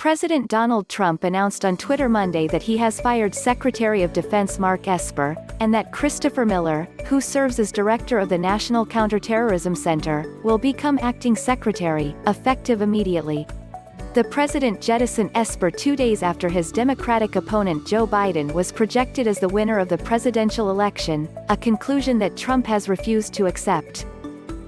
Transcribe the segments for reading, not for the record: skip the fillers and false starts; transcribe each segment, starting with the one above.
President Donald Trump announced on Twitter Monday that he has fired Secretary of Defense Mark Esper, and that Christopher Miller, who serves as director of the National Counterterrorism Center, will become acting secretary, effective immediately. The president jettisoned Esper 2 days after his Democratic opponent Joe Biden was projected as the winner of the presidential election, a conclusion that Trump has refused to accept.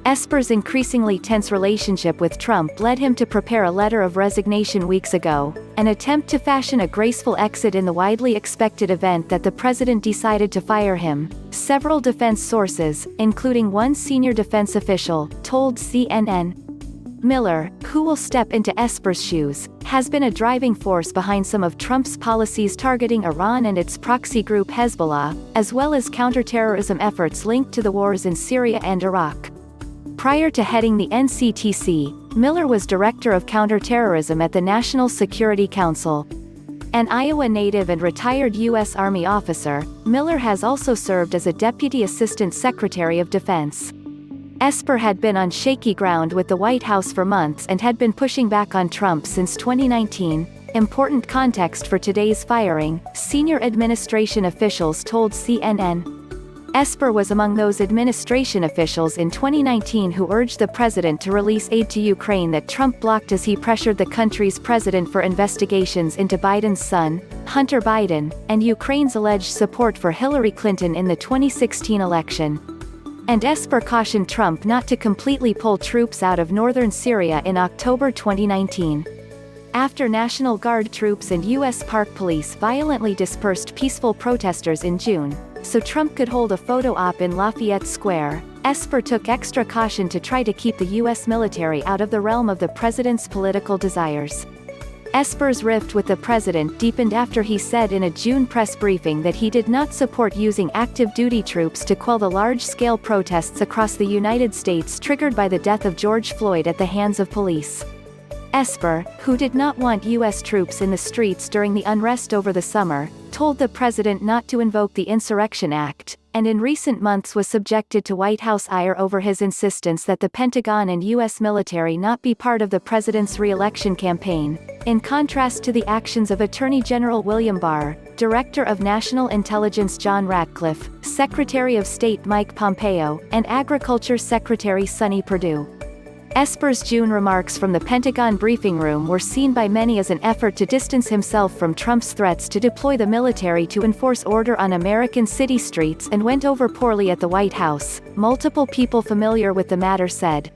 Esper's increasingly tense relationship with Trump led him to prepare a letter of resignation weeks ago, an attempt to fashion a graceful exit in the widely expected event that the president decided to fire him. Several defense sources, including one senior defense official, told CNN. Miller, who will step into Esper's shoes, has been a driving force behind some of Trump's policies targeting Iran and its proxy group Hezbollah, as well as counterterrorism efforts linked to the wars in Syria and Iraq. Prior to heading the NCTC, Miller was director of counterterrorism at the National Security Council. An Iowa native and retired U.S. Army officer, Miller has also served as a Deputy Assistant Secretary of Defense. Esper had been on shaky ground with the White House for months and had been pushing back on Trump since 2019. Important context for today's firing, senior administration officials told CNN. Esper was among those administration officials in 2019 who urged the president to release aid to Ukraine that Trump blocked as he pressured the country's president for investigations into Biden's son, Hunter Biden, and Ukraine's alleged support for Hillary Clinton in the 2016 election. And Esper cautioned Trump not to completely pull troops out of northern Syria in October 2019. After National Guard troops and U.S. Park Police violently dispersed peaceful protesters in June, so Trump could hold a photo op in Lafayette Square, Esper took extra caution to try to keep the U.S. military out of the realm of the president's political desires. Esper's rift with the president deepened after he said in a June press briefing that he did not support using active duty troops to quell the large-scale protests across the United States triggered by the death of George Floyd at the hands of police. Esper, who did not want U.S. troops in the streets during the unrest over the summer, told the president not to invoke the Insurrection Act, and in recent months was subjected to White House ire over his insistence that the Pentagon and U.S. military not be part of the president's re-election campaign, in contrast to the actions of Attorney General William Barr, Director of National Intelligence John Ratcliffe, Secretary of State Mike Pompeo, and Agriculture Secretary Sonny Perdue. Esper's June remarks from the Pentagon briefing room were seen by many as an effort to distance himself from Trump's threats to deploy the military to enforce order on American city streets and went over poorly at the White House, multiple people familiar with the matter said.